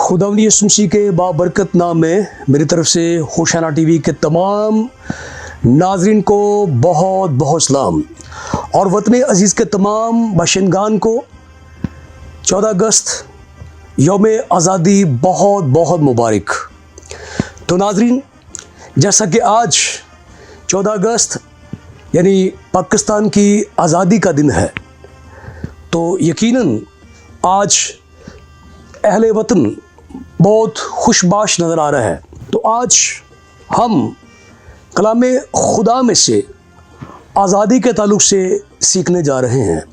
खुदावंद यीशु मसीह के बाबरकत नाम में मेरी तरफ से होशाना टीवी के तमाम नाजरीन को बहुत बहुत सलाम और वतन अज़ीज़ के तमाम बाशिंदगान को 14 अगस्त यौम आज़ादी बहुत बहुत मुबारक। तो नाजरीन, जैसा कि आज 14 अगस्त यानी पाकिस्तान की आज़ादी का दिन है, तो यकीनन आज अहले वतन बहुत खुशबाश नज़र आ रहा है। तो आज हम कलाम खुदा में से आज़ादी के ताल्लुक़ से सीखने जा रहे हैं।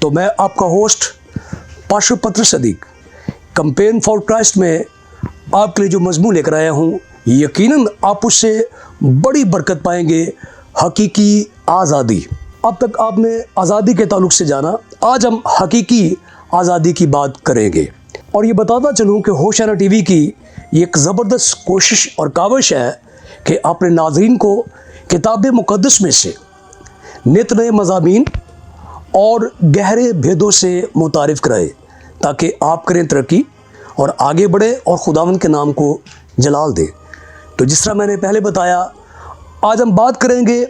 तो मैं आपका होस्ट पास्टर पत्र सदीक कैंपेन फॉर क्राइस्ट में आपके लिए जो मजमून लेकर आया हूँ, यकीनन आप उससे बड़ी बरकत पाएंगे। हकीकी आज़ादी। अब तक आपने आज़ादी के ताल्लुक़ से जाना, आज हम हकीकी आज़ादी की बात करेंगे। और ये बताता चलूँ कि होशाना टीवी की एक ज़बरदस्त कोशिश और काविश है कि अपने नाज़रीन को किताब मुक़द्दस में से नित नए मज़ामीन और गहरे भेदों से मुतारिफ़ कराए, ताकि आप करें तरक्की और आगे बढ़े और खुदावंद के नाम को जलाल दें। तो जिस तरह मैंने पहले बताया, आज हम बात करेंगे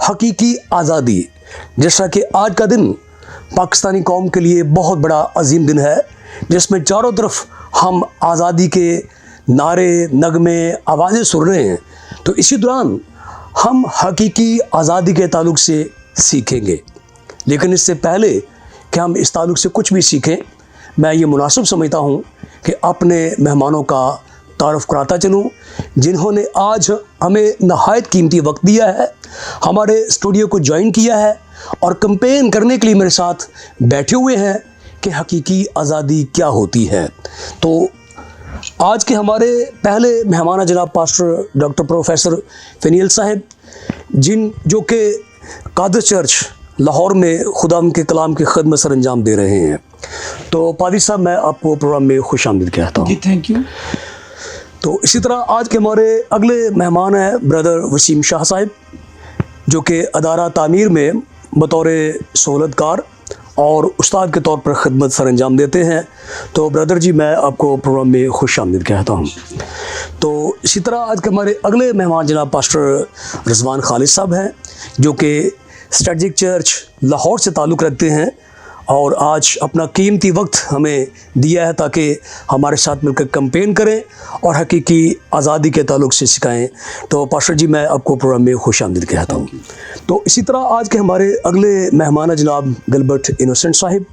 हकीकी आज़ादी। जैसा कि आज का दिन पाकिस्तानी कौम के लिए बहुत बड़ा अजीम दिन है, जिसमें चारों तरफ हम आज़ादी के नारे, नगमे, आवाज़ें सुन रहे हैं। तो इसी दौरान हम हकीकी आज़ादी के ताल्लुक़ से सीखेंगे। लेकिन इससे पहले कि हम इस ताल्लुक़ से कुछ भी सीखें, मैं ये मुनासिब समझता हूँ कि अपने मेहमानों का तारुफ़ कराता चलूँ, जिन्होंने आज हमें नहायत कीमती वक्त दिया है, हमारे स्टूडियो को ज्वाइन किया है और कैंपेन करने के लिए मेरे साथ बैठे हुए हैं कि हकीकी आज़ादी क्या होती है। तो आज के हमारे पहले मेहमान जनाब पास्टर डॉक्टर प्रोफेसर फ़नील साहब, जो कि कादर चर्च लाहौर में खुदा के कलाम की खिदमत सर अंजाम दे रहे हैं। तो पादी साहब, मैं आपको प्रोग्राम में खुश आमदीद कहता हूँ। Thank you. तो इसी तरह आज के हमारे अगले मेहमान हैं ब्रदर वसीम शाह साहब, जो कि अदारा तामीर में बतौर सहूलतकार और उस्ताद के तौर पर ख़िदमत सर अंजाम देते हैं। तो ब्रदर जी, मैं आपको प्रोग्राम में खुश आमदीद कहता हूँ। तो इसी तरह आज के हमारे अगले मेहमान जनाब पास्टर रिजवान खालिद साहब हैं, जो कि स्ट्रेटजिक चर्च लाहौर से ताल्लुक़ रखते हैं और आज अपना कीमती वक्त हमें दिया है ताकि हमारे साथ मिलकर कैंपेन करें और हकीकी आज़ादी के ताल्लुक़ से सिखाएं। तो पास्टर जी, मैं आपको प्रोग्राम में खुश आमदीद कहता हूँ। तो इसी तरह आज के हमारे अगले मेहमान जनाब गिलबर्ट इनोसेंट साहिब,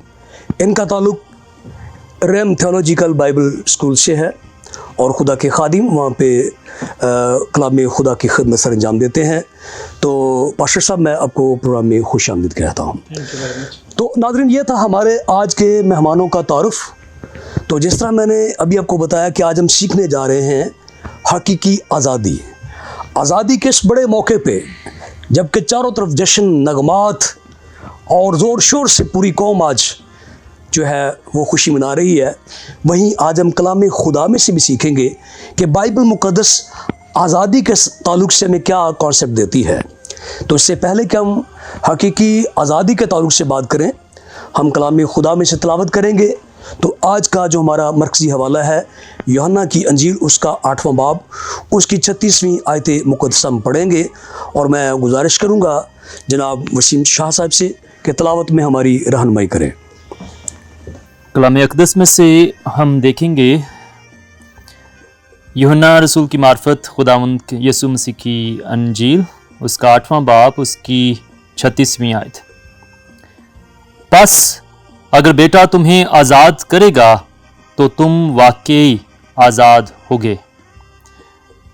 इनका ताल्लुक़ रेम थियोलॉजिकल बाइबल स्कूल से है और खुदा के खादिम वहाँ पे कलाम खुदा की खिदमत सर अंजाम देते हैं। तो पास्टर साहब, मैं आपको प्रोग्राम में खुश आमदीद कहता हूँ। तो नाज़रीन, ये था हमारे आज के मेहमानों का तारुफ़। तो जिस तरह मैंने अभी आपको बताया कि आज हम सीखने जा रहे हैं हकीकी आज़ादी। आज़ादी के इस बड़े मौके पे, जबकि चारों तरफ जश्न, नगमात और ज़ोर शोर से पूरी कौम आज जो है वो खुशी मना रही है, वहीं आज हम कलाम खुदा में से भी सीखेंगे कि बाइबल मुक़द्दस आज़ादी के ताल्लुक़ से हमें क्या कॉन्सेप्ट देती है। तो इससे पहले कि हम हकीकी आज़ादी के ताल्लुक़ से बात करें, हम कलाम खुदा में से तिलावत करेंगे। तो आज का जो हमारा मरकज़ी हवाला है यूहन्ना की अंजील, उसका 8वां बाब, उसकी 36वीं आयत मुक़द्दसा हम पढ़ेंगे। और मैं गुजारिश करूँगा जनाब वसीम शाह साहब से कि तिलावत में हमारी रहनुमाई करें। कलाम अक़दस में से हम देखेंगे यूहन्ना रसूल की मार्फत खुदावंद यीशु मसीह की अंजील, उसका 8वां बाब, उसकी 36वीं आयत। बस अगर बेटा तुम्हें आज़ाद करेगा तो तुम वाकई आज़ाद होगे।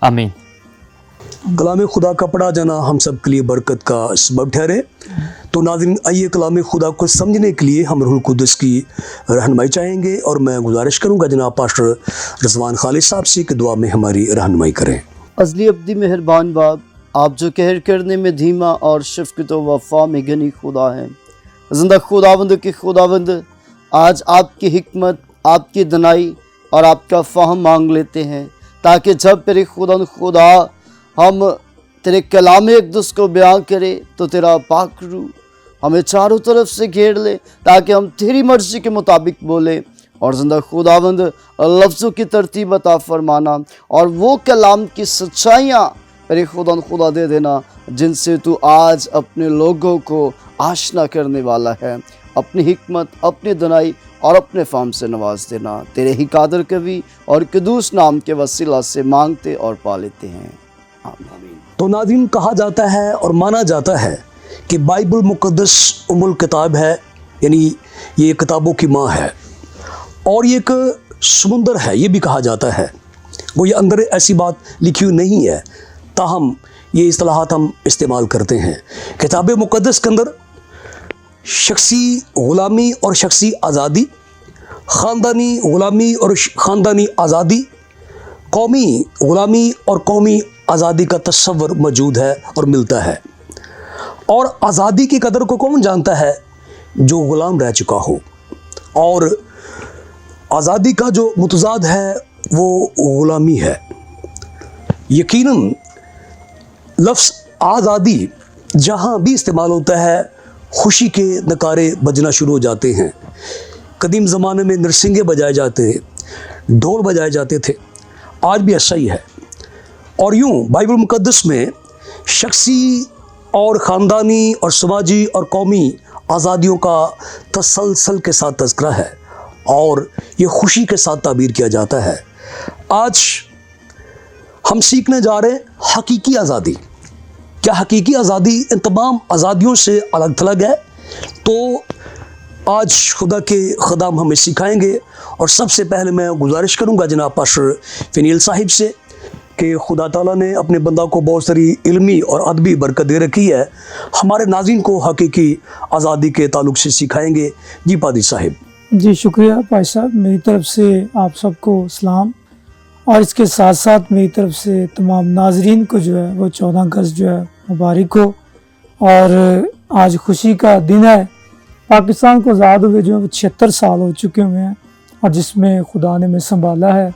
आमीन। कलाम खुदा का पढ़ा जाना हम सब के लिए बरकत का सबब ठहरे। तो नाज़रीन, आइए कलाम खुदा को समझने के लिए हम रूह कुद्दस की रहनुमाई चाहेंगे और मैं गुजारिश करूंगा जनाब पास्टर रिजवान खालिद साहब से कि दुआ में हमारी रहनुमाई करें। अज़ली अब्दी मेहरबान बाप, आप जो कहर करने में धीमा और शफ़क़त व वफ़ा में गनी खुदा हैं, ज़िंदा खुदावंद के खुदावंद, आज आपकी हिकमत, आपकी दनाई और आपका फ़हम मांग लेते हैं, ताकि जब तेरे खुदा हम तेरे कलाम अक़दस को बयां करें तो तेरा पाक रूह हमें चारों तरफ से घेर ले, ताकि हम तेरी मर्ज़ी के मुताबिक बोलें और ज़िंदा खुदावंद लफ्ज़ों की तरतीब अता फरमाना और वो कलाम की सच्चाइयाँ मेरे खुदा दे देना जिनसे तू आज अपने लोगों को आशना करने वाला है। अपनी हिकमत, अपनी दनाई और अपने फाम से नवाज देना। तेरे ही कादर कवी और कदूस नाम के वसीला से मांगते और पा लेते हैं, आमीन। तो नाज़रीन, कहा जाता है और माना जाता है कि बाइबल मुक़द्दस उम्मुल किताब है, यानी ये किताबों की माँ है, और ये एक समुंदर है, ये भी कहा जाता है। वो ये अंदर ऐसी बात लिखी हुई नहीं है, ताहम ये इस्तिलाहात हम इस्तेमाल करते हैं। किताब मुक़द्दस के अंदर शख्सी ग़ुलामी और शख्सी आज़ादी, ख़ानदानी ग़ुलामी और ख़ानदानी आज़ादी, कौमी ग़ुलामी और कौमी आज़ादी का तस्वर मौजूद है और मिलता है। और आज़ादी की कदर को कौन जानता है? जो ग़ुलाम रह चुका हो। और आज़ादी का जो मुतज़ाद है वो ग़ुलामी है। यकीनन लफ्ज़ आज़ादी जहाँ भी इस्तेमाल होता है खुशी के नकारे बजना शुरू हो जाते हैं। कदीम ज़माने में नरसिंगे बजाए जाते थे, ढोल बजाए जाते थे, आज भी ऐसा ही है। और यूँ बाइबल मुक़द्दस में शख्सी और ख़ानदानी और समाजी और कौमी आज़ादियों का तसलसल के साथ तज़किरा है और ये खुशी के साथ ताबीर किया जाता है। आज हम सीखने जा रहे हैं हकीकी आज़ादी। क्या हकीकी आज़ादी इन तमाम आज़ादियों से अलग थलग है? तो आज खुदा के ख़ुदाम हमें सिखाएंगे। और सबसे पहले मैं गुजारिश करूंगा जनाब पास्टर फ़नील साहिब से कि खुदा ताला ने अपने बंदा को बहुत सारी इल्मी और अदबी बरकत दे रखी है, हमारे नाज़रीन को हकीकी आज़ादी के ताल्लुक़ से सिखाएंगे। जी पादी साहिब। जी शुक्रिया भाई साहब, मेरी तरफ से आप सबको सलाम, और इसके साथ साथ मेरी तरफ से तमाम नाजरीन को जो है वो 14 अगस्त जो है मुबारक हो। और आज खुशी का दिन है। पाकिस्तान को आज़ाद हुए जो है 76 साल हो चुके हुए हैं, और जिसमें खुदा ने हमें संभाला है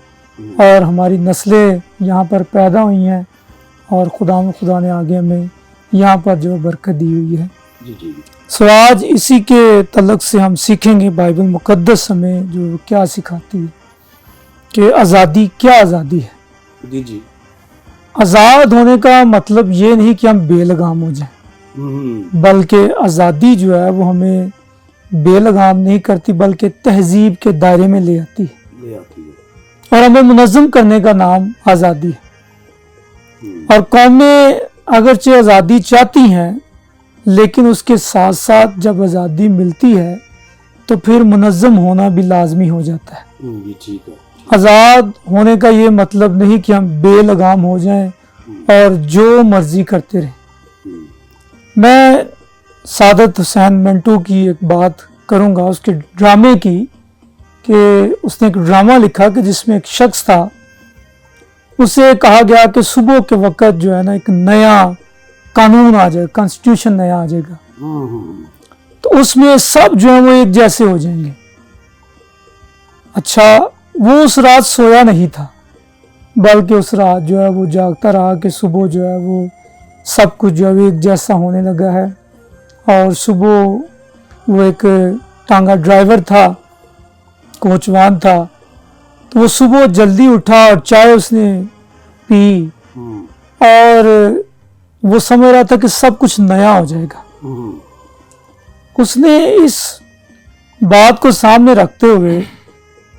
और हमारी नस्लें यहाँ पर पैदा हुई हैं, और खुदा ने आगे हमें यहाँ पर जो बरकत दी हुई है। सो आज इसी के तल्लुक़ से हम सीखेंगे बाइबल मुक़द्दस हमें जो क्या सिखाती है कि आज़ादी क्या आज़ादी है। जी जी। आज़ाद होने का मतलब ये नहीं कि हम बेलगाम हो जाएं, बल्कि आज़ादी जो है वो हमें बेलगाम नहीं करती बल्कि तहजीब के दायरे में ले आती है और हमें मुनज़्ज़म करने का नाम आज़ादी है। और कौमें अगरचे आज़ादी चाहती हैं, लेकिन उसके साथ साथ जब आज़ादी मिलती है तो फिर मुनज़्ज़म होना भी लाजमी हो जाता है। ठीक है। आज़ाद होने का ये मतलब नहीं कि हम बेलगाम हो जाएं और जो मर्जी करते रहें। मैं सादत हुसैन मंटू की एक बात करूंगा, उसके ड्रामे की, कि उसने एक ड्रामा लिखा कि जिसमें एक शख्स था, उसे कहा गया कि सुबह के वक्त जो है ना एक नया कानून आ जाएगा, कॉन्स्टिट्यूशन नया आ जाएगा, तो उसमें सब जो है वो एक जैसे हो जाएंगे। अच्छा, वो उस रात सोया नहीं था, बल्कि उस रात जो है वो जागता रहा कि सुबह जो है वो सब कुछ जो है वो एक जैसा होने लगा है। और सुबह वो एक टांगा ड्राइवर था, कोचवान था, तो वो सुबह जल्दी उठा और चाय उसने पी और वो समझ रहा था कि सब कुछ नया हो जाएगा। उसने इस बात को सामने रखते हुए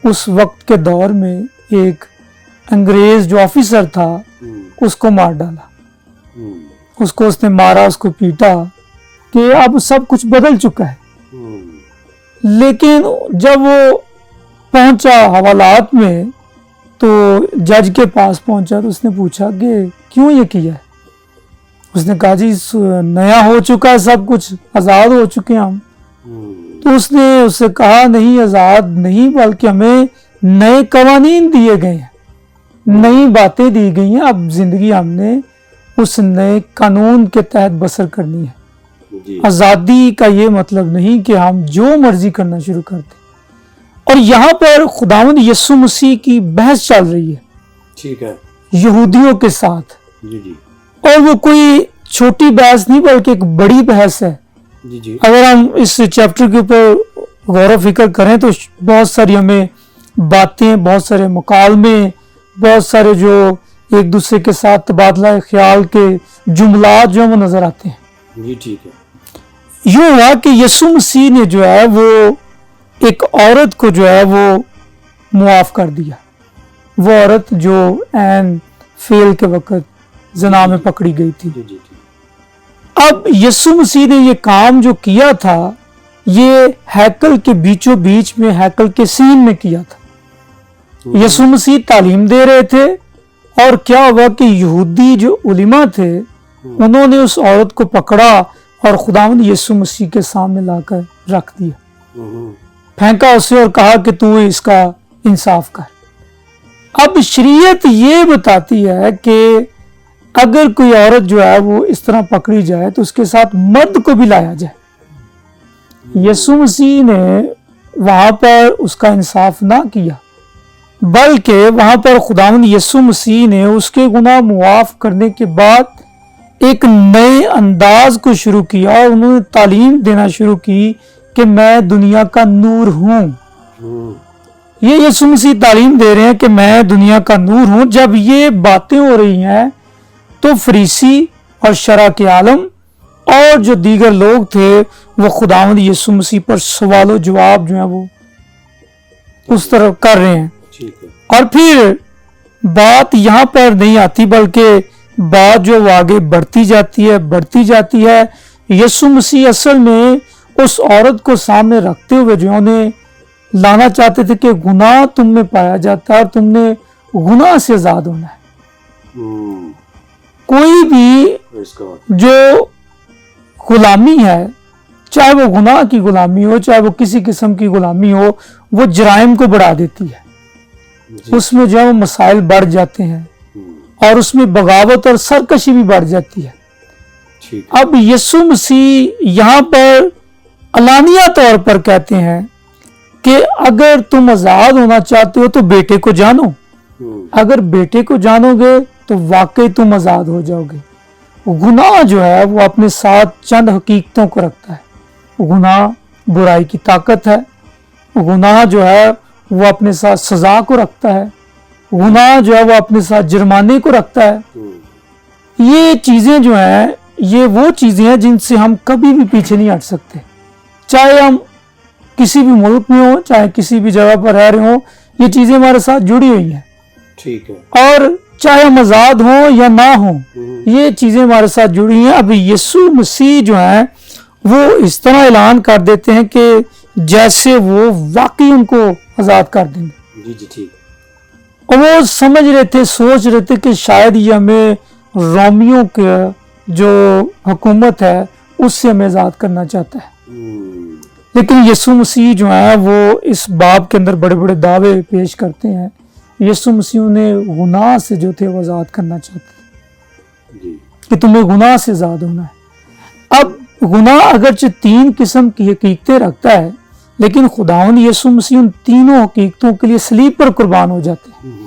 उस वक्त के दौर में एक अंग्रेज जो ऑफिसर था उसको मार डाला। उसको उसने मारा, उसको पीटा कि अब सब कुछ बदल चुका है। लेकिन जब वो पहुंचा हवालात में, तो जज के पास पहुंचा, तो उसने पूछा कि क्यों ये किया है। उसने कहा जी नया हो चुका है, सब कुछ आज़ाद हो चुके हैं हम। तो उसने उससे कहा नहीं, आज़ाद नहीं, बल्कि हमें नए कवानीन दिए गए हैं, नई बातें दी गई हैं। अब जिंदगी हमने उस नए कानून के तहत बसर करनी है। आज़ादी का ये मतलब नहीं कि हम जो मर्जी करना शुरू कर दें। और यहाँ पर खुदावंद यीशु मसीह की बहस चल रही है, ठीक है, यहूदियों के साथ। जी जी। और वो कोई छोटी बहस नहीं बल्कि एक बड़ी बहस है। जी जी। अगर हम इस चैप्टर के ऊपर गौर व फिक्र करें तो बहुत सारी हमें बातें, बहुत सारे मुकालमे, बहुत सारे जो एक दूसरे के साथ तबादला ख्याल के जुमलात जो हैं वो नजर आते हैं। जी ठीक है। यूं हुआ कि यीशु मसीह ने जो है वो एक औरत को जो है वो मुआफ कर दिया। वो औरत जो ऐन फेल के वक्त जना में पकड़ी गई थी। जी जी। अब यीशु मसीह ने ये काम जो किया था ये हैकल के बीचों बीच में, हैकल के सीन में किया था। यीशु मसीह तालीम दे रहे थे और क्या हुआ कि यहूदी जो उलिमा थे उन्होंने उस औरत को पकड़ा और खुदावंद यीशु मसीह के सामने लाकर रख दिया, फेंका उसे और कहा कि तू इसका इंसाफ कर। अब शरीयत ये बताती है कि अगर कोई औरत जो है वो इस तरह पकड़ी जाए तो उसके साथ मर्द को भी लाया जाए। यीशु मसीह ने वहां पर उसका इंसाफ ना किया, बल्कि वहां पर खुदावंद यीशु मसीह ने उसके गुनाह मुआफ करने के बाद एक नए अंदाज को शुरू किया और उन्होंने तालीम देना शुरू की कि मैं दुनिया का नूर हूं। ये यीशु मसीह तालीम दे रहे हैं कि मैं दुनिया का नूर हूं। जब ये बातें हो रही हैं तो फरीसी और शरा के आलम और जो दीगर लोग थे वो खुदावंद यीशु मसीह पर सवाल जवाब जो है वो उस तरह कर रहे हैं। और फिर बात यहाँ पर नहीं आती बल्कि बात जो आगे बढ़ती जाती है। यीशु मसीह असल में उस औरत को सामने रखते हुए जो उन्हें लाना चाहते थे कि गुनाह तुम में पाया जाता है और तुमने गुनाह से आजाद होना है। कोई भी जो गुलामी है, चाहे वो गुनाह की गुलामी हो, चाहे वो किसी किस्म की गुलामी हो, वो जराइम को बढ़ा देती है। उसमें जो है वो मसाइल बढ़ जाते हैं और उसमें बगावत और सरकशी भी बढ़ जाती है। अब यीशु मसीह यहाँ पर अलानिया तौर पर कहते हैं कि अगर तुम आजाद होना चाहते हो तो बेटे को जानो। अगर बेटे को जानोगे तो वाकई तुम आजाद हो जाओगे। गुनाह जो है वो अपने साथ चंद हकीकतों को रखता है। गुनाह बुराई की ताकत है। गुनाह जो है वो अपने साथ सजा को रखता है। गुनाह जो है वो अपने साथ जुर्माने को रखता है। ये चीजें जो हैं ये वो चीजें हैं जिनसे हम कभी भी पीछे नहीं हट सकते। चाहे हम किसी भी मुल्क में हो, चाहे किसी भी जगह पर रह रहे हो, ये चीजें हमारे साथ जुड़ी हुई हैं। ठीक है। और चाहे हम आजाद हो या ना हो, ये चीजें हमारे साथ जुड़ी हैं। अब यीशु मसीह जो है वो इस तरह ऐलान कर देते हैं कि जैसे वो वाकई उनको आजाद कर देंगे। जी जी ठीक। और वो समझ रहे थे, सोच रहे थे कि शायद ये हमें रोमियों के जो हुकूमत है उससे हमें आजाद करना चाहता है। लेकिन यीशु मसीह जो है वो इस बाब के अंदर बड़े बड़े दावे पेश करते हैं। यीशु मसीह ने गुनाह से जो थे वो आजाद करना चाहते हैं कि तुम्हें गुनाह से आजाद होना है। अब गुनाह अगरचे 3 किस्म की हकीकतें रखता है, लेकिन खुदावंद यीशु मसीह उन तीनों हकीकतों के लिए सलीब पर कुर्बान हो जाते हैं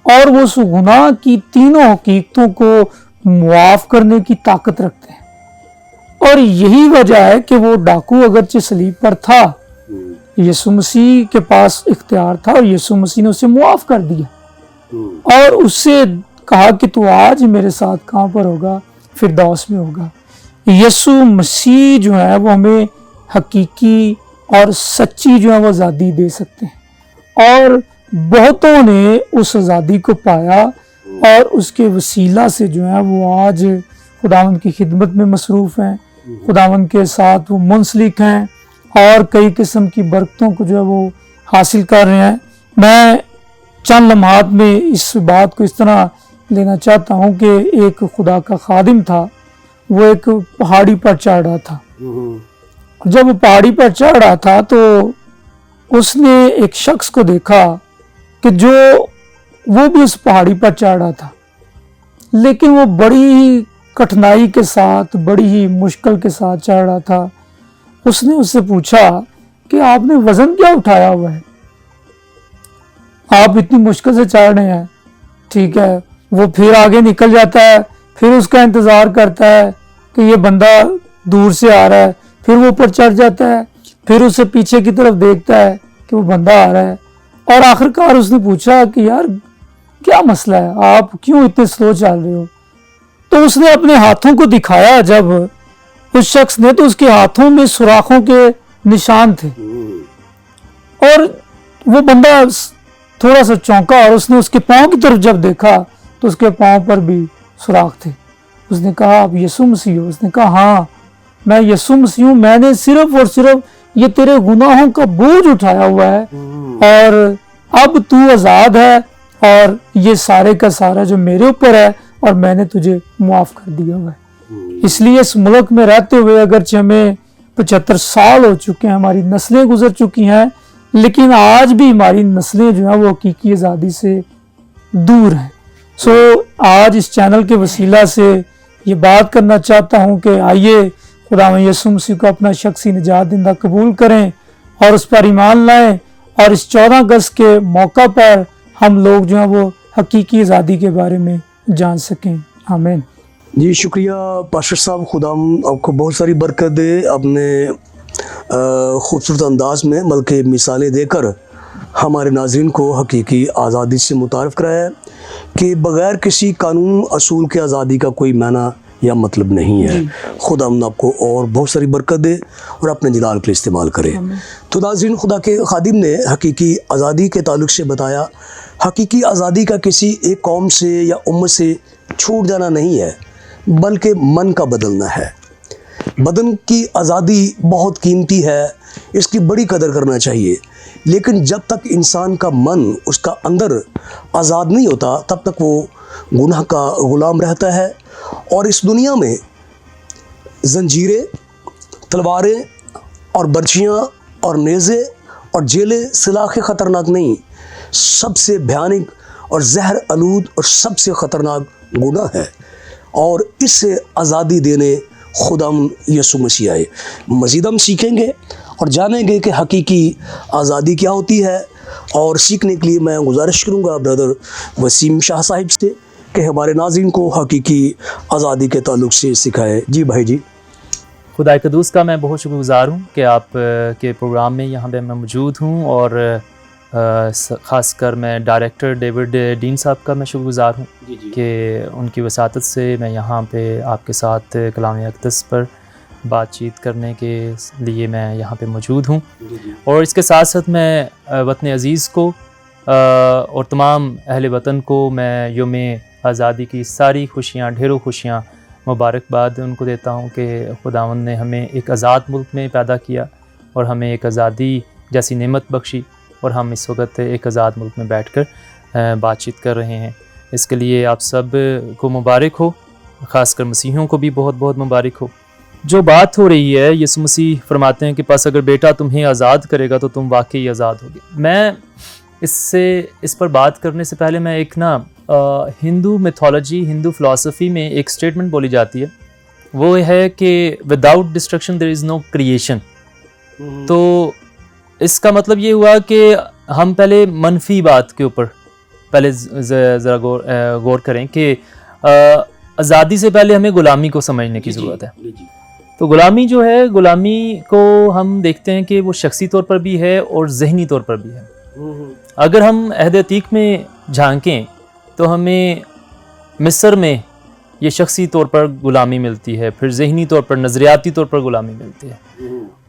और वो उस गुनाह की तीनों हकीकतों को मुआफ करने की ताकत रखते हैं। और यही वजह है कि वो डाकू अगरचे सलीब पर था, यीशु मसीह के पास इख्तियार था और यीशु मसीह ने उसे मुआफ कर दिया और उससे कहा कि तू आज मेरे साथ कहाँ पर होगा, फिरदौस में होगा। यीशु मसीह जो है वो हमें हकीकी और सच्ची जो है वो आज़ादी दे सकते हैं और बहुतों ने उस आज़ादी को पाया और उसके वसीला से जो है वो आज खुदावंद की खिदमत में मसरूफ़ हैं, खुदावंद के साथ वो मुंसलिक हैं और कई किस्म की बरकतों को जो है वो हासिल कर रहे हैं। मैं चंद लम्हात में इस बात को इस तरह लेना चाहता हूँ कि एक खुदा का खादिम था, वो एक पहाड़ी पर चढ़ रहा था। जब वो पहाड़ी पर चढ़ रहा था तो उसने एक शख्स को देखा कि जो वो भी उस पहाड़ी पर चढ़ रहा था, लेकिन वो बड़ी ही कठिनाई के साथ, बड़ी ही मुश्किल के साथ चढ़ रहा था। उसने उससे पूछा कि आपने वजन क्या उठाया हुआ है, आप इतनी मुश्किल से चढ़ रहे हैं। ठीक है, वो फिर आगे निकल जाता है, फिर उसका इंतजार करता है कि ये बंदा दूर से आ रहा है, फिर वो ऊपर चढ़ जाता है, फिर उसे पीछे की तरफ देखता है कि वो बंदा आ रहा है, और आखिरकार उसने पूछा कि यार क्या मसला है, आप क्यों इतने स्लो चल रहे हो। तो उसने अपने हाथों को दिखाया जब उस शख्स ने, तो उसके हाथों में सुराखों के निशान थे, और वो बंदा थोड़ा सा चौंका, और उसने उसके पाँव की तरफ जब देखा तो उसके पाँव पर भी सुराख थे। उसने कहा आप यीशु मसीह हो? उसने कहा हाँ मैं यीशु मसीह हूँ, मैंने सिर्फ और सिर्फ ये तेरे गुनाहों का बोझ उठाया हुआ है, और अब तू आज़ाद है, और ये सारे का सारा जो मेरे ऊपर है, और मैंने तुझे मुआफ़ कर दिया हुआ है। इसलिए इस मुल्क में रहते हुए अगरचे हमें 75 साल हो चुके हैं, हमारी नस्लें गुजर चुकी हैं, लेकिन आज भी हमारी नस्लें जो हैं वो हकीकी आज़ादी से दूर हैं। सो आज इस चैनल के वसीला से ये बात करना चाहता हूँ कि आइए खुदावंद यीशु मसीह को अपना शख्सी निजात दहिंदा कबूल करें और उस पर ईमान लाएं, और इस 14 अगस्त के मौका पर हम लोग जो हैं वो हकीकी आज़ादी के बारे में जान सकें। आमीन। जी शुक्रिया पास्टर साहब, खुदा आपको बहुत सारी बरकत दे। आपने खूबसूरत अंदाज में बल्कि मिसालें देकर हमारे नाज़रीन को हकीकी आज़ादी से मुतारफ़ कराया कि बग़ैर किसी कानून असूल के आज़ादी का कोई माना या मतलब नहीं है। खुदा आपको और बहुत सारी बरकत दे और अपने जलाल के लिए इस्तेमाल करे। तो नाज़रीन, खुदा के खादिम ने हकीकी आज़ादी के ताल्लुक़ से बताया, हकीकी आज़ादी का किसी एक कौम से या उम्मत से छूट जाना नहीं है, बल्कि मन का बदलना है। बदन की आज़ादी बहुत कीमती है, इसकी बड़ी कदर करना चाहिए, लेकिन जब तक इंसान का मन उसका अंदर आज़ाद नहीं होता तब तक वो गुनाह का ग़ुलाम रहता है। और इस दुनिया में जंजीरें, तलवारें और बर्छियाँ और नेज़े और जेलें सलाख़े ख़तरनाक नहीं, सबसे भयानक और जहर आलूद और सबसे ख़तरनाक गुनाह है, और इससे आज़ादी देने खुदावंद यीशु मसीह आए। मज़ीद हम सीखेंगे और जानेंगे कि हकीकी आज़ादी क्या होती है, और सीखने के लिए मैं गुजारिश करूँगा ब्रदर वसीम शाह साहिब से कि हमारे नाज़रीन को हकीकी आज़ादी के ताल्लुक़ से सिखाए। जी भाई जी। खुदा कदूस का मैं बहुत शुक्रगुज़ार हूँ कि आप के प्रोग्राम में यहाँ पे मैं मौजूद हूँ, और ख़ास कर मैं डायरेक्टर डेविड डीन साहब का मैं शुक्रगुज़ार हूँ कि उनकी वसातत से मैं यहाँ पे आपके साथ कलाम अक़दस पर बातचीत करने के लिए मैं यहाँ पे मौजूद हूँ। और इसके साथ साथ मैं वतन अज़ीज़ को और तमाम अहले वतन को मैं यौम आज़ादी की सारी खुशियाँ, ढेरों खुशियाँ, मुबारकबाद उनको देता हूँ कि खुदावंद ने हमें एक आज़ाद मुल्क में पैदा किया और हमें एक आज़ादी जैसी नेमत बख्शी, और हम इस वक्त एक आज़ाद मुल्क में बैठकर बातचीत कर रहे हैं। इसके लिए आप सब को मुबारक हो, ख़ासकर मसीहियों को भी बहुत बहुत मुबारक हो। जो बात हो रही है, यीशु मसीह फरमाते हैं कि बस अगर बेटा तुम्हें आज़ाद करेगा तो तुम वाकई आज़ाद होगे। मैं इस पर बात करने से पहले मैं एक हिंदू मिथोलॉजी, हिंदू फ़िलासफ़ी में एक स्टेटमेंट बोली जाती है, वो है कि without destruction there is no creation. तो इसका मतलब ये हुआ कि हम पहले मनफी बात के ऊपर पहले ज़रा गौर करें कि आज़ादी से पहले हमें ग़ुलामी को समझने की ज़रूरत है। तो ग़ुलामी जो है, ग़ुलामी को हम देखते हैं कि वो शख्सी तौर पर भी है और ज़हनी तौर पर भी है। अगर हम अहद अतीक में झांकें तो हमें मिस्र में ये शख्सी तौर पर ग़ुलामी मिलती है, फिर ज़हनी तौर पर, नज़रियाती तौर पर ग़ुलामी मिलती है,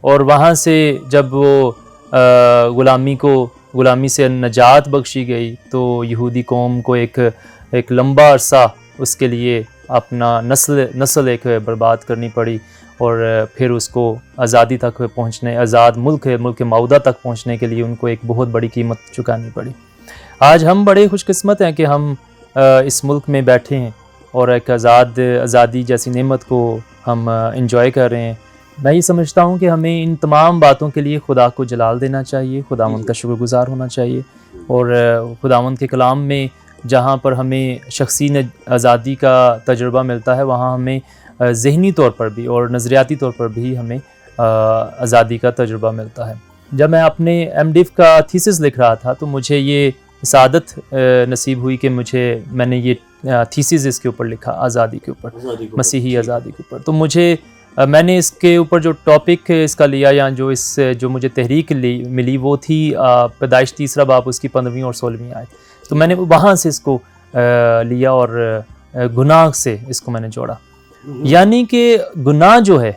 और वहाँ से जब वो ग़ुलामी से नजात बख्शी गई तो यहूदी कौम को एक लंबा अरसा उसके लिए अपना नस्ल एक बर्बाद करनी पड़ी, और फिर उसको आज़ादी तक पहुँचने, आज़ाद मुल्क मऊदा तक पहुँचने के लिए उनको एक बहुत बड़ी कीमत चुकानी पड़ी। आज हम बड़े खुशकिस्मत हैं कि हम इस मुल्क में बैठे हैं और एक आज़ादी जैसी नेमत को हम इंजॉय कर रहे हैं। मैं ये समझता हूँ कि हमें इन तमाम बातों के लिए खुदा को जलाल देना चाहिए, खुदावंद का शुक्रगुज़ार होना चाहिए, और खुदावंद के कलाम में जहाँ पर हमें शख्सी आज़ादी का तजुर्बा मिलता है, वहाँ हमें ज़हनी तौर पर भी और नज़रियाती तौर पर भी हमें आज़ादी का तजुर्बा मिलता है। जब मैं अपने MDiv का थीसिस लिख रहा था तो मुझे ये सादत नसीब हुई कि मैंने ये थीसिस इसके ऊपर लिखा, आज़ादी के ऊपर, मसीही आज़ादी के ऊपर। तो मुझे میں نے اس کے اوپر جو ٹاپک اس کا لیا یا جو مجھے تحریک ملی وہ تھی پیدائش 3 باب اس کی 15ویں اور 16ویں آیت. تو میں نے وہاں سے اس کو لیا اور گناہ سے اس کو میں نے جوڑا. یعنی کہ گناہ جو ہے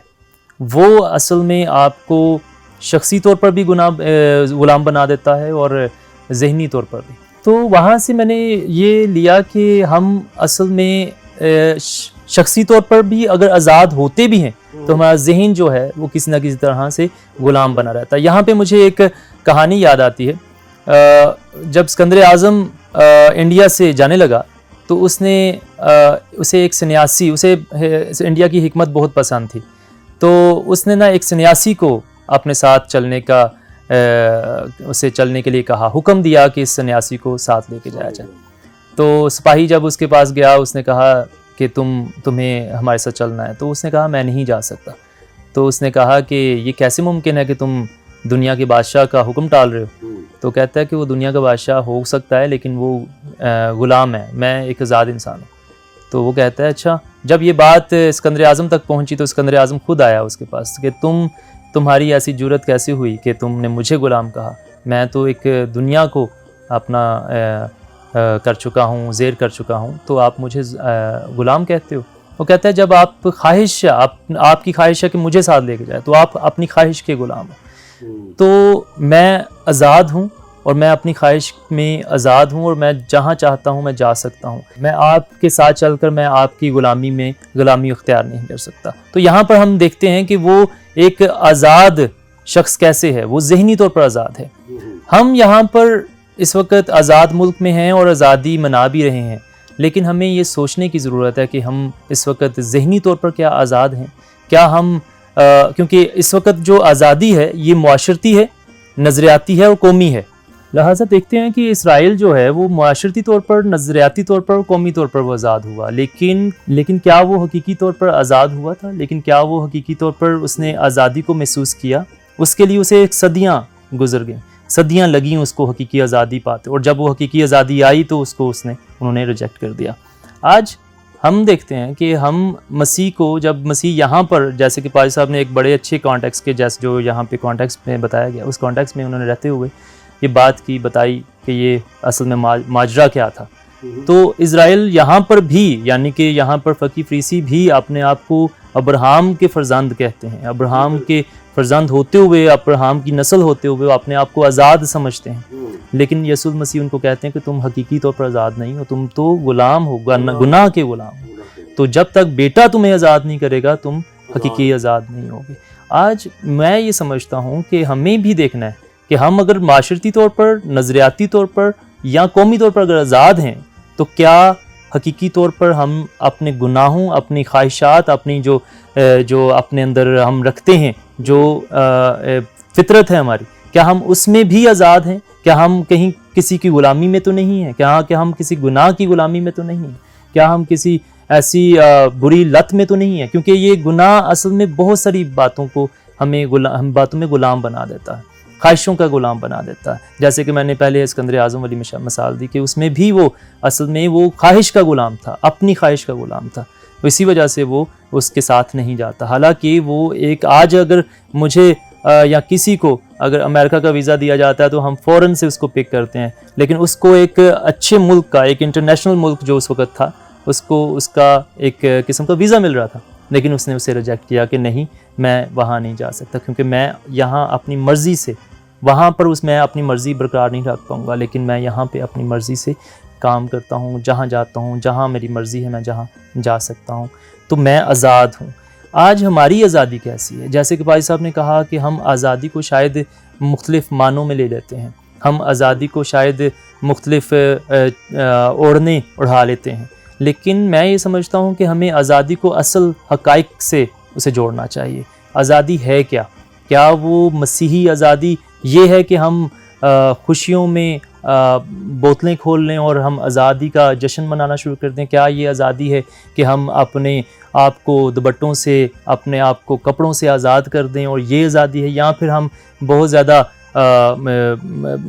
وہ اصل میں آپ کو شخصی طور پر بھی غلام بنا دیتا ہے اور ذہنی طور پر بھی. تو وہاں سے میں نے یہ لیا کہ ہم اصل میں شخصی طور پر بھی اگر آزاد ہوتے بھی ہیں تو ہمارا ذہن جو ہے وہ کسی نہ کسی طرح سے غلام بنا رہتا ہے. یہاں پہ مجھے ایک کہانی یاد آتی ہے. جب اسکندر اعظم انڈیا سے جانے لگا تو اسے ایک سنیاسی، اسے انڈیا کی حکمت بہت پسند تھی، تو اس نے نا ایک سنیاسی کو اپنے ساتھ اسے چلنے کے لیے کہا، حکم دیا کہ اس سنیاسی کو ساتھ لے کے جایا جائے. تو سپاہی جب اس کے پاس گیا اس نے کہا کہ تمہیں ہمارے ساتھ چلنا ہے. تو اس نے کہا میں نہیں جا سکتا. تو اس نے کہا کہ یہ کیسے ممکن ہے کہ تم دنیا کے بادشاہ کا حکم ٹال رہے ہو؟ تو کہتا ہے کہ وہ دنیا کا بادشاہ ہو سکتا ہے لیکن وہ غلام ہے، میں ایک آزاد انسان ہوں. تو وہ کہتا ہے اچھا. جب یہ بات اسکندر اعظم تک پہنچی تو اسکندر اعظم خود آیا اس کے پاس کہ تمہاری ایسی جرت کیسے ہوئی کہ تم نے مجھے غلام کہا؟ میں تو ایک دنیا کو اپنا کر چکا ہوں، زیر کر چکا ہوں، تو آپ مجھے غلام کہتے ہو؟ وہ کہتا ہے جب آپ کی خواہش ہے کہ مجھے ساتھ لے کے جائے تو آپ اپنی خواہش کے غلام ہیں. تو میں آزاد ہوں اور میں اپنی خواہش میں آزاد ہوں اور میں جہاں چاہتا ہوں میں جا سکتا ہوں. میں آپ کے ساتھ چل کر میں آپ کی غلامی اختیار نہیں کر سکتا. تو یہاں پر ہم دیکھتے ہیں کہ وہ ایک آزاد شخص کیسے ہے، وہ ذہنی طور پر آزاد ہے. ہم یہاں پر اس وقت آزاد ملک میں ہیں اور آزادی منا بھی رہے ہیں، لیکن ہمیں یہ سوچنے کی ضرورت ہے کہ ہم اس وقت ذہنی طور پر کیا آزاد ہیں؟ کیا ہم کیونکہ اس وقت جو آزادی ہے یہ معاشرتی ہے، نظریاتی ہے اور قومی ہے. لہٰذا دیکھتے ہیں کہ اسرائیل جو ہے وہ معاشرتی طور پر، نظریاتی طور پر اور قومی طور پر وہ آزاد ہوا، لیکن کیا وہ حقیقی طور پر آزاد ہوا تھا؟ لیکن کیا وہ حقیقی طور پر اس نے آزادی کو محسوس کیا؟ اس کے لیے اسے صدیاں گزر گئیں، صدیاں لگیں اس کو حقیقی آزادی پاتے، اور جب وہ حقیقی آزادی آئی تو انہوں نے ریجیکٹ کر دیا. آج ہم دیکھتے ہیں کہ ہم مسیح کو، جب مسیح یہاں پر، جیسے کہ پادری صاحب نے ایک بڑے اچھے کانٹیکس کے جیسے جو یہاں پہ کانٹیکس میں بتایا گیا، اس کانٹیکس میں انہوں نے رہتے ہوئے یہ بات کی بتائی کہ یہ اصل میں ماجرا کیا تھا. تو اسرائیل یہاں پر بھی، یعنی کہ یہاں پر فقی فریسی بھی اپنے آپ کو ابراہم کے فرزند کہتے ہیں. ابراہم کے فرزند ہوتے ہوئے، ابراہم کی نسل ہوتے ہوئے وہ اپنے آپ کو آزاد سمجھتے ہیں، لیکن یسوع مسیح ان کو کہتے ہیں کہ تم حقیقی طور پر آزاد نہیں ہو، تم تو غلام ہو، گناہ کے غلام ہو. تو جب تک بیٹا تمہیں آزاد نہیں کرے گا تم حقیقی آزاد نہیں ہوگے. آج میں یہ سمجھتا ہوں کہ ہمیں بھی دیکھنا ہے کہ ہم اگر معاشرتی طور پر، نظریاتی طور پر یا قومی طور پر اگر آزاد ہیں تو کیا حقیقی طور پر ہم اپنے گناہوں، اپنی خواہشات، اپنی جو اپنے اندر ہم رکھتے ہیں، جو فطرت ہے ہماری، کیا ہم اس میں بھی آزاد ہیں؟ کیا ہم کہیں کسی کی غلامی میں تو نہیں ہیں؟ کیا ہم کسی گناہ کی غلامی میں تو نہیں ہیں؟ کیا ہم کسی ایسی بری لت میں تو نہیں ہیں؟ کیونکہ یہ گناہ اصل میں بہت ساری باتوں کو ہم باتوں میں غلام بنا دیتا ہے، خواہشوں کا غلام بنا دیتا ہے. جیسے کہ میں نے پہلے اسکندر اعظم والی مثال دی کہ اس میں بھی وہ اصل میں وہ خواہش کا غلام تھا، اپنی خواہش کا غلام تھا، اسی وجہ سے وہ اس کے ساتھ نہیں جاتا. حالانکہ وہ ایک آج اگر مجھے یا کسی کو اگر امریکہ کا ویزا دیا جاتا ہے تو ہم فوراً سے اس کو پک کرتے ہیں، لیکن اس کو ایک اچھے ملک کا، ایک انٹرنیشنل ملک جو اس وقت تھا، اس کو اس کا ایک قسم کا ویزا مل رہا تھا، لیکن اس نے اسے ریجیکٹ کیا کہ نہیں، میں وہاں نہیں جا سکتا کیونکہ میں یہاں اپنی مرضی سے، وہاں پر میں اپنی مرضی برقرار نہیں رکھ پاؤں گا، لیکن میں یہاں پہ اپنی مرضی سے کام کرتا ہوں، جہاں جاتا ہوں، جہاں میری مرضی ہے میں جہاں جا سکتا ہوں، تو میں آزاد ہوں. آج ہماری آزادی کیسی ہے؟ جیسے کہ پادری صاحب نے کہا کہ ہم آزادی کو شاید مختلف معنوں میں لے لیتے ہیں، ہم آزادی کو شاید مختلف اوڑھنے اڑھا لیتے ہیں، لیکن میں یہ سمجھتا ہوں کہ ہمیں آزادی کو اصل حقائق سے اسے جوڑنا چاہیے. آزادی ہے کیا؟ کیا وہ مسیحی آزادی یہ ہے کہ ہم خوشیوں میں بوتلیں کھول لیں اور ہم آزادی کا جشن منانا شروع کر دیں؟ کیا یہ آزادی ہے کہ ہم اپنے آپ کو دوپٹوں سے، اپنے آپ کو کپڑوں سے آزاد کر دیں اور یہ آزادی ہے؟ یا پھر ہم بہت زیادہ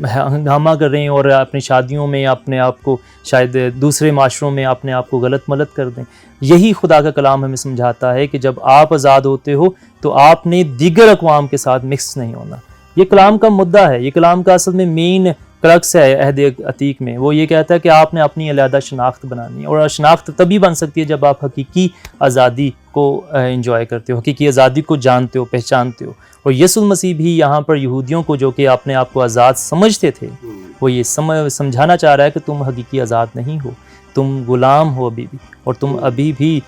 ہنگامہ کر رہے ہیں اور اپنی شادیوں میں اپنے آپ کو شاید دوسرے معاشروں میں اپنے آپ کو غلط ملت کر دیں. یہی خدا کا کلام ہمیں سمجھاتا ہے کہ جب آپ آزاد ہوتے ہو تو آپ نے دیگر اقوام کے ساتھ مکس نہیں ہونا. یہ کلام کا مدعا ہے, یہ کلام کا اصل میں مین کرکس ہے عہد عتیق میں. وہ یہ کہتا ہے کہ آپ نے اپنی علیحدہ شناخت بنانی ہے, اور شناخت تبھی بن سکتی ہے جب آپ حقیقی آزادی کو انجوائے کرتے ہو, حقیقی آزادی کو جانتے ہو, پہچانتے ہو. اور یسوع المسیح بھی یہاں پر یہودیوں کو جو کہ اپنے آپ کو آزاد سمجھتے تھے, وہ یہ سمجھانا چاہ رہا ہے کہ تم حقیقی آزاد نہیں ہو, تم غلام ہو ابھی بھی, اور تم ابھی بھی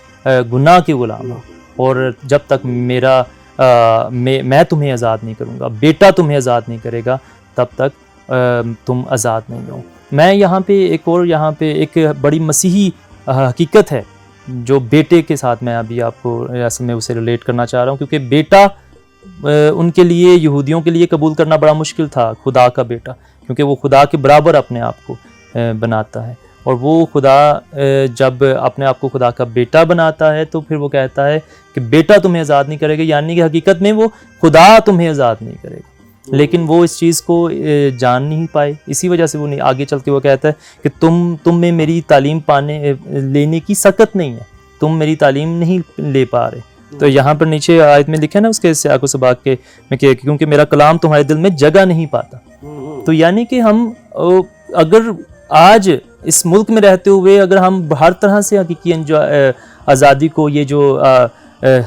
گناہ کے غلام ہو. اور جب تک میں تمہیں آزاد نہیں کروں گا, بیٹا تمہیں آزاد نہیں کرے گا, تب تک تم آزاد نہیں ہو. میں یہاں پہ ایک بڑی مسیحی حقیقت ہے جو بیٹے کے ساتھ میں ابھی آپ کو اصل میں اسے ریلیٹ کرنا چاہ رہا ہوں, کیونکہ بیٹا ان کے لیے, یہودیوں کے لیے قبول کرنا بڑا مشکل تھا خدا کا بیٹا, کیونکہ وہ خدا کے برابر اپنے آپ کو بناتا ہے. اور وہ خدا جب اپنے آپ کو خدا کا بیٹا بناتا ہے تو پھر وہ کہتا ہے کہ بیٹا تمہیں آزاد نہیں کرے گا, یعنی کہ حقیقت میں وہ خدا تمہیں آزاد نہیں کرے گا. لیکن وہ اس چیز کو جان نہیں پائے, اسی وجہ سے وہ نہیں, آگے چل کے وہ کہتا ہے کہ تم میں میری تعلیم لینے کی سکت نہیں ہے, تم میری تعلیم نہیں لے پا رہے. تو یہاں پر نیچے آیت میں لکھا نا اس کے سیاق و سباق کے میں کہ کیونکہ میرا کلام تمہارے دل میں جگہ نہیں پاتا. تو یعنی کہ ہم اگر آج اس ملک میں رہتے ہوئے اگر ہم ہر طرح سے حقیقی آزادی کو, یہ جو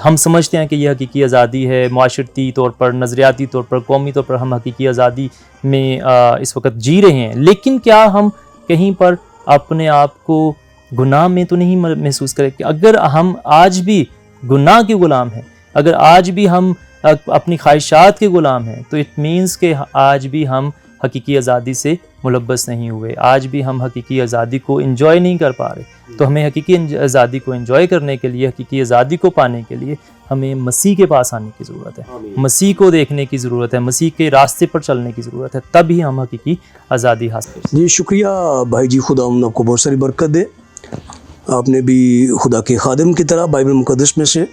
ہم سمجھتے ہیں کہ یہ حقیقی آزادی ہے, معاشرتی طور پر, نظریاتی طور پر, قومی طور پر ہم حقیقی آزادی میں اس وقت جی رہے ہیں, لیکن کیا ہم کہیں پر اپنے آپ کو گناہ میں تو نہیں محسوس کریں کہ اگر ہم آج بھی گناہ کے غلام ہیں, اگر آج بھی ہم اپنی خواہشات کے غلام ہیں, تو اٹ مینس کہ آج بھی ہم حقیقی آزادی سے ملبس نہیں ہوئے, آج بھی ہم حقیقی آزادی کو انجوائے نہیں کر پا رہے. تو ہمیں حقیقی آزادی کو انجوائے کرنے کے لیے, حقیقی آزادی کو پانے کے لیے ہمیں مسیح کے پاس آنے کی ضرورت ہے, مسیح کو دیکھنے کی ضرورت ہے, مسیح کے راستے پر چلنے کی ضرورت ہے, تب ہی ہم حقیقی آزادی حاصل کریں. جی شکریہ بھائی جی, خدا آپ کو بہت ساری برکت دے. آپ نے بھی خدا کے خادم کی طرح بائبل مقدس میں سے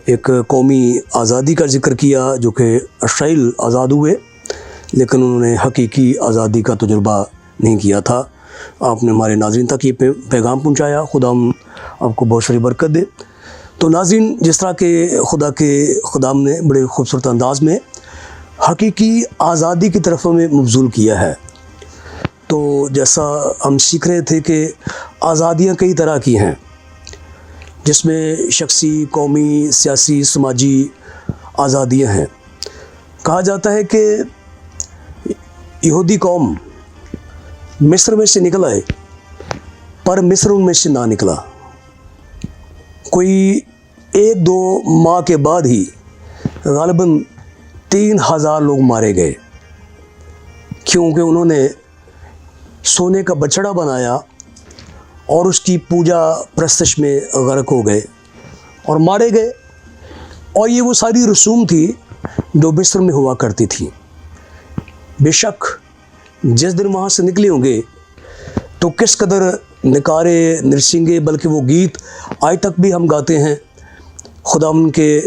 ایک قومی آزادی کا ذکر کیا جو کہ اسرائیل آزاد ہوئے, لیکن انہوں نے حقیقی آزادی کا تجربہ نہیں کیا تھا. آپ نے ہمارے ناظرین تک یہ پیغام پہنچایا, خدا آپ کو بہت ساری برکت دے. تو ناظرین, جس طرح کہ خدام نے بڑے خوبصورت انداز میں حقیقی آزادی کی طرف ہمیں مبذول کیا ہے, تو جیسا ہم سیکھ رہے تھے کہ آزادیاں کئی طرح کی ہیں, جس میں شخصی, قومی, سیاسی, سماجی آزادیاں ہیں. کہا جاتا ہے کہ یہودی قوم مصر میں سے نکل آئے, پر مصر ان میں سے نہ نکلا. کوئی 1-2 ماہ کے بعد ہی غالباً 3000 لوگ مارے گئے, کیونکہ انہوں نے سونے کا بچڑا بنایا اور اس کی پوجا پرستش میں غرق ہو گئے اور مارے گئے. اور یہ وہ ساری رسوم تھی جو مصر میں ہوا کرتی تھی. بے شک جس دن وہاں سے نکلے ہوں گے تو کس قدر نکارے, نرسنگے, بلکہ وہ گیت آج تک بھی ہم گاتے ہیں. خدا ان کے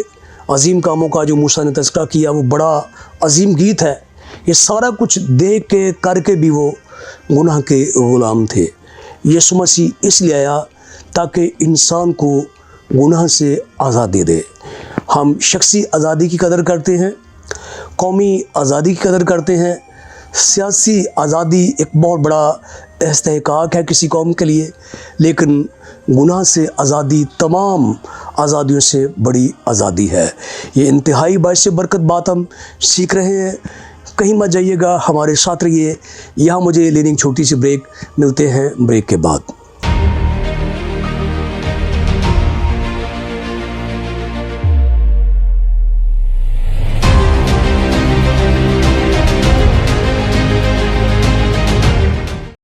عظیم کاموں کا جو موسیٰ نے تذکرہ کیا وہ بڑا عظیم گیت ہے. یہ سارا کچھ دیکھ کے کر کے بھی وہ گناہ کے غلام تھے. یسوع مسیح اس لیے آیا تاکہ انسان کو گناہ سے آزادی دے. ہم شخصی آزادی کی قدر کرتے ہیں, قومی آزادی کی قدر کرتے ہیں, سیاسی آزادی ایک بہت بڑا استحقاق ہے کسی قوم کے لیے, لیکن گناہ سے آزادی تمام آزادیوں سے بڑی آزادی ہے. یہ انتہائی باعث برکت بات ہم سیکھ رہے ہیں. کہیں مت جائیے گا, ہمارے ساتھ رہیے. یہاں مجھے لینے کی چھوٹی سی بریک, ملتے ہیں بریک کے بعد.